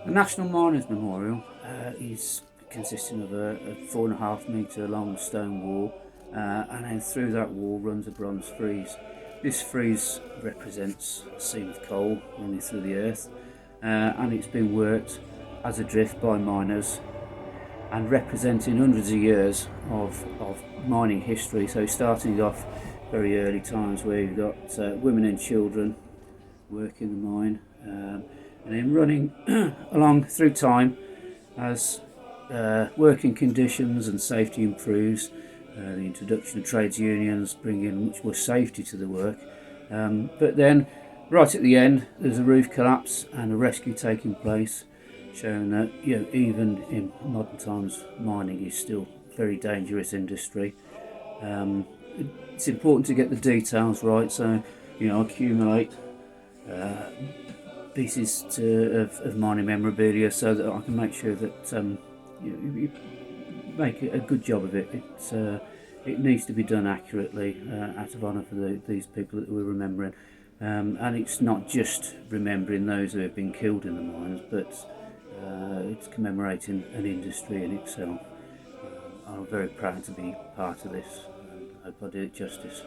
The National Memorial is consisting of a 4.5 metre long stone wall, and then through that wall runs a bronze frieze. This frieze represents a seam of coal running through the earth, and it's been worked as a drift by miners and representing hundreds of years of mining history. So starting off very early times where you've got women and children working the mine, and then running along through time as working conditions and safety improves. The introduction of trades unions bringing much more safety to the work, but then right at the end there's a roof collapse and a rescue taking place, showing that even in modern times mining is still a very dangerous industry. It's important to get the details right, so accumulate pieces of mining memorabilia so that I can make sure that you make a good job of it. It needs to be done accurately, out of honour for these people that we're remembering, and it's not just remembering those who have been killed in the mines, but it's commemorating an industry in itself. I'm very proud to be part of this, and I hope I do it justice.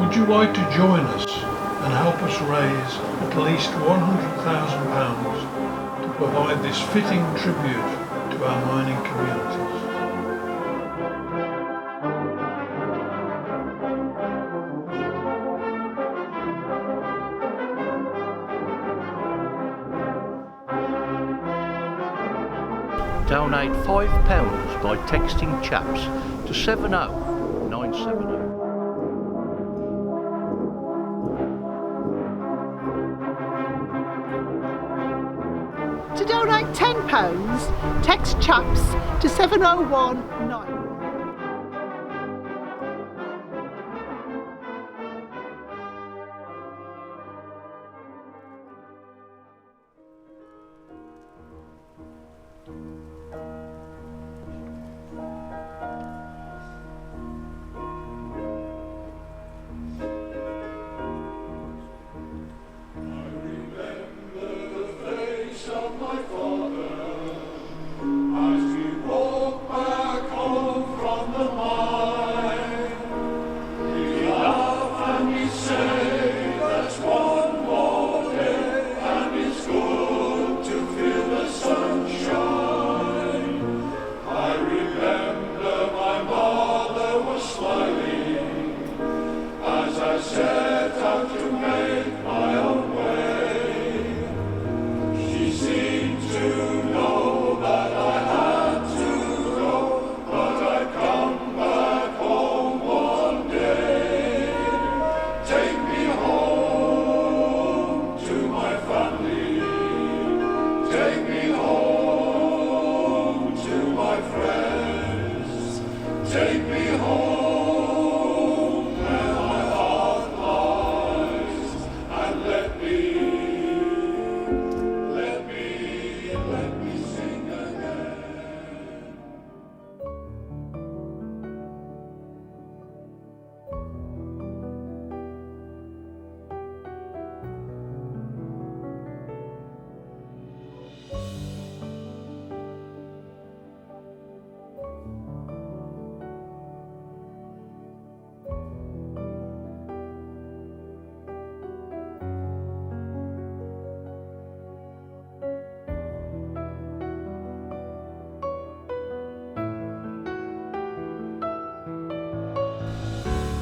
Would you like to join us and help us raise at least £100,000 to provide this fitting tribute to our mining communities? Donate £5 by texting CHAPS to 70970. To donate £10, text CHAPS to 7019.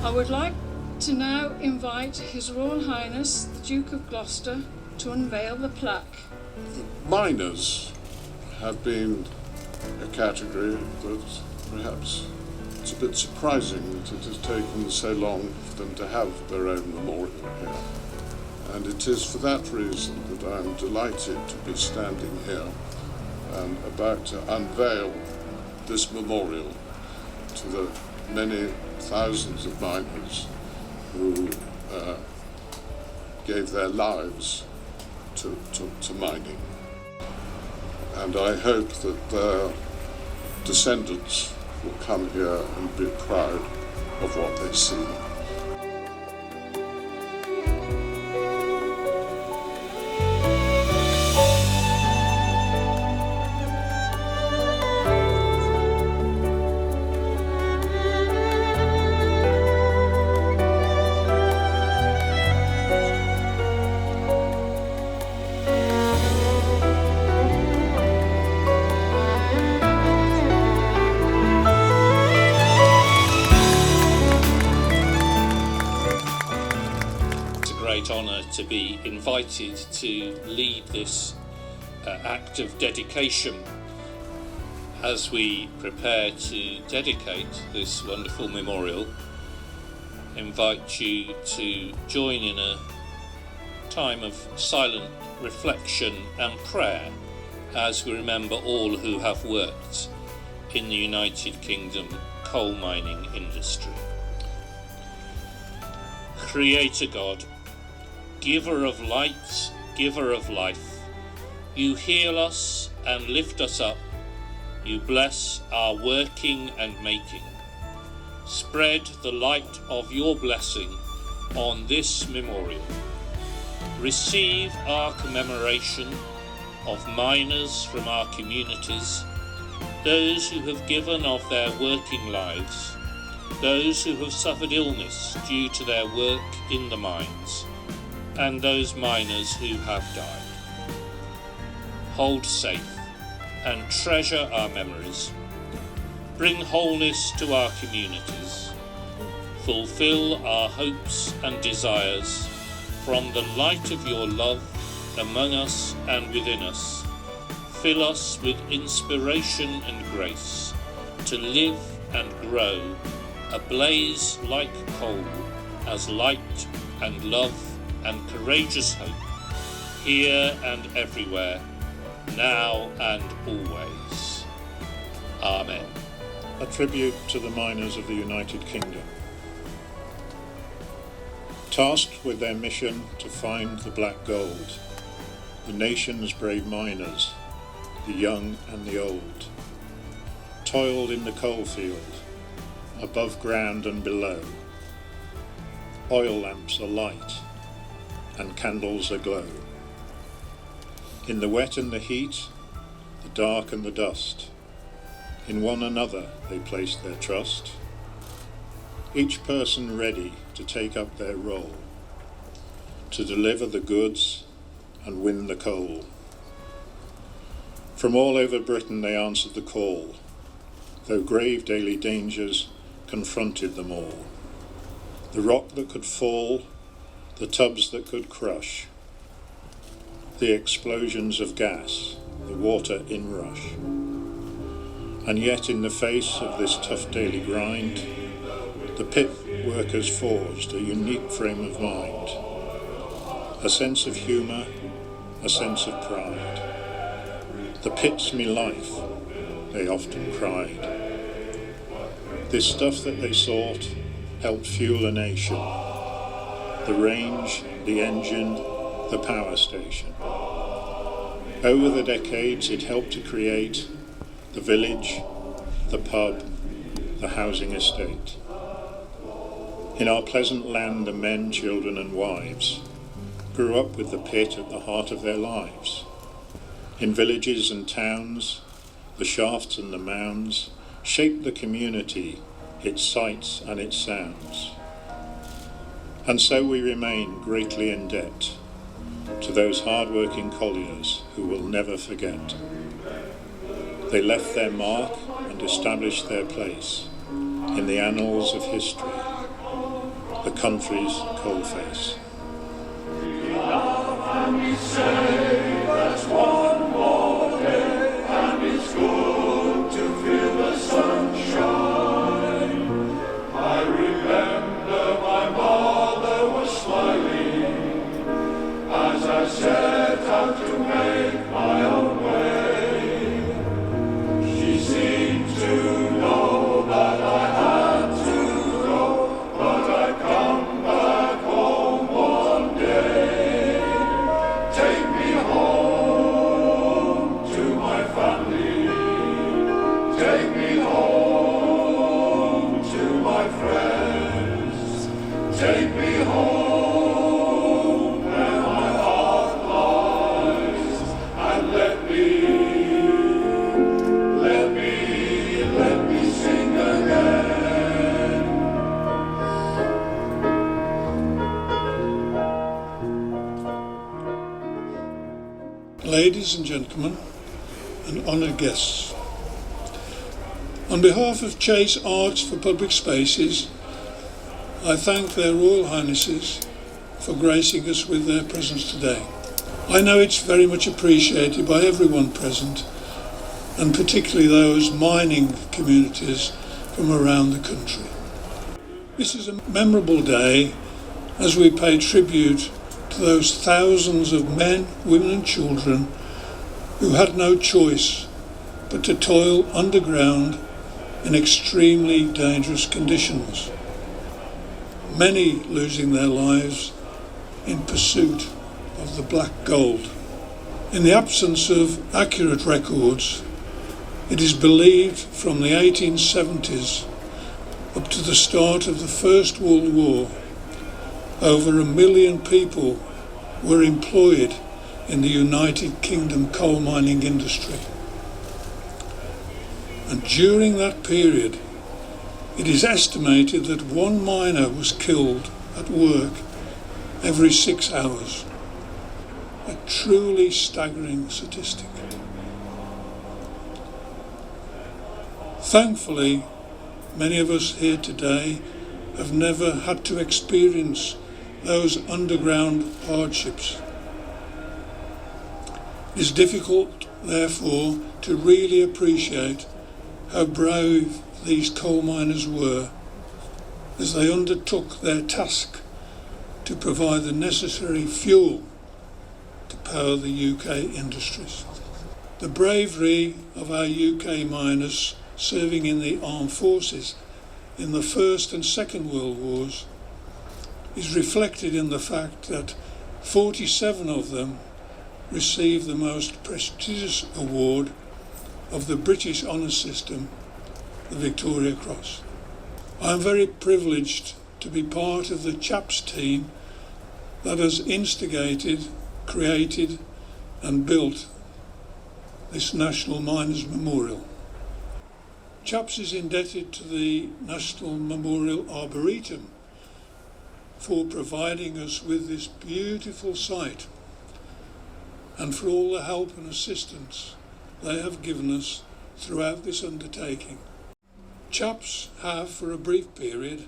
I would like to now invite His Royal Highness the Duke of Gloucester to unveil the plaque. Miners have been a category that perhaps It's a bit surprising that it has taken so long for them to have their own memorial here. And it is for that reason that I'm delighted to be standing here and about to unveil this memorial to the many thousands of miners who gave their lives to mining. And I hope that their descendants will come here and be proud of what they see. Great honour to be invited to lead this act of dedication as we prepare to dedicate this wonderful memorial. Invite you to join in a time of silent reflection and prayer as we remember all who have worked in the United Kingdom coal mining industry. Creator God, Giver of light, giver of life, you heal us and lift us up, you bless our working and making. Spread the light of your blessing on this memorial. Receive our commemoration of miners from our communities, those who have given of their working lives, those who have suffered illness due to their work in the mines, and those miners who have died. Hold safe and treasure our memories. Bring wholeness to our communities. Fulfill our hopes and desires from the light of your love among us and within us. Fill us with inspiration and grace to live and grow, ablaze like coal, as light and love and courageous hope, here and everywhere, now and always. Amen. A tribute to the miners of the United Kingdom. Tasked with their mission to find the black gold, the nation's brave miners, the young and the old, toiled in the coalfield, above ground and below. Oil lamps alight and candles aglow. In the wet and the heat, the dark and the dust, in one another they placed their trust, each person ready to take up their role, to deliver the goods and win the coal. From all over Britain they answered the call, though grave daily dangers confronted them all. The rock that could fall, the tubs that could crush, the explosions of gas, the water inrush. And yet in the face of this tough daily grind, the pit workers forged a unique frame of mind, a sense of humour, a sense of pride. The pit's me life, they often cried. This stuff that they sought helped fuel a nation, the range, the engine, the power station. Over the decades it helped to create the village, the pub, the housing estate. In our pleasant land the men, children and wives grew up with the pit at the heart of their lives. In villages and towns, the shafts and the mounds shaped the community, its sights and its sounds. And so we remain greatly in debt to those hard-working colliers who will never forget. They left their mark and established their place in the annals of history, the country's coalface. We love and we say that's one more day, and it's good to feel the sunshine. Take me home where my heart lies, and let me sing again. Ladies and gentlemen, and honoured guests, on behalf of Chase Arts for Public Spaces, I thank their Royal Highnesses for gracing us with their presence today. I know it's very much appreciated by everyone present, and particularly those mining communities from around the country. This is a memorable day as we pay tribute to those thousands of men, women and children who had no choice but to toil underground in extremely dangerous conditions, many losing their lives in pursuit of the black gold. In the absence of accurate records, it is believed from the 1870s up to the start of the First World War, over 1 million people were employed in the United Kingdom coal mining industry. And during that period, it is estimated that one miner was killed at work every 6 hours. A truly staggering statistic. Thankfully, many of us here today have never had to experience those underground hardships. It is difficult, therefore, to really appreciate how brave these coal miners were as they undertook their task to provide the necessary fuel to power the UK industries. The bravery of our UK miners serving in the armed forces in the First and Second World Wars is reflected in the fact that 47 of them received the most prestigious award of the British honour system, the Victoria Cross. I am very privileged to be part of the CHAPS team that has instigated, created and built this National Miners Memorial. CHAPS is indebted to the National Memorial Arboretum for providing us with this beautiful site and for all the help and assistance they have given us throughout this undertaking. CHAPS have, for a brief period,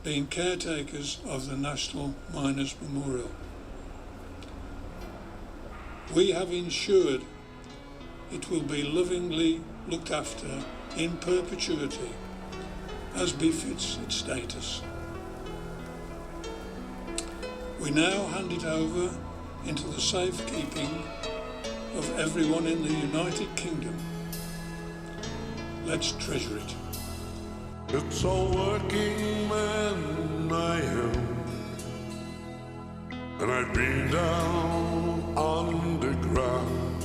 been caretakers of the National Miners Memorial. We have ensured it will be lovingly looked after in perpetuity, as befits its status. We now hand it over into the safekeeping of everyone in the United Kingdom. Let's treasure it. It's a working man I am, and I've been down underground,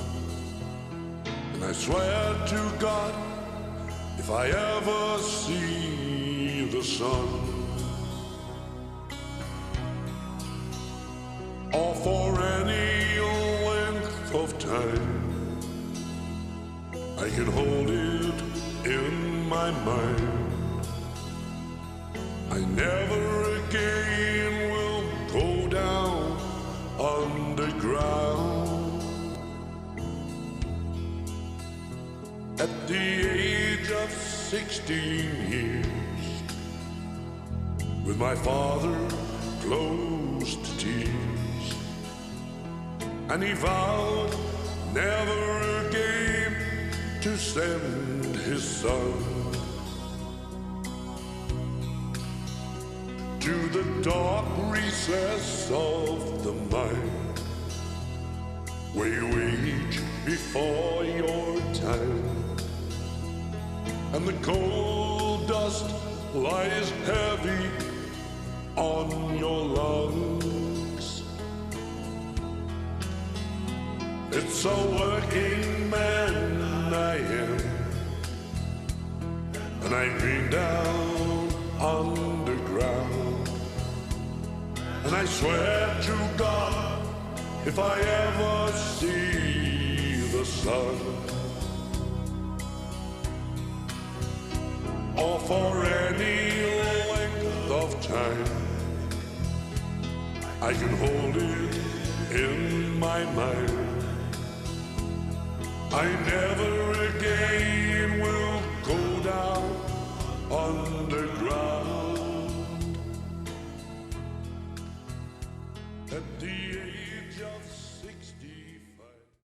and I swear to God, if I ever see the sun, or for any length of time, I can hold it in my mind. I never again will go down underground. At the age of 16 years, with my father close to tears, and he vowed never again to send his son to the dark recess of the mind, where you age before your time, and the coal dust lies heavy on your lungs. It's a working man I am, and I've been down underground, And I swear to God, if I ever see the sun, or for any length of time, I can hold it in my mind. I never again will go down underground. At the age of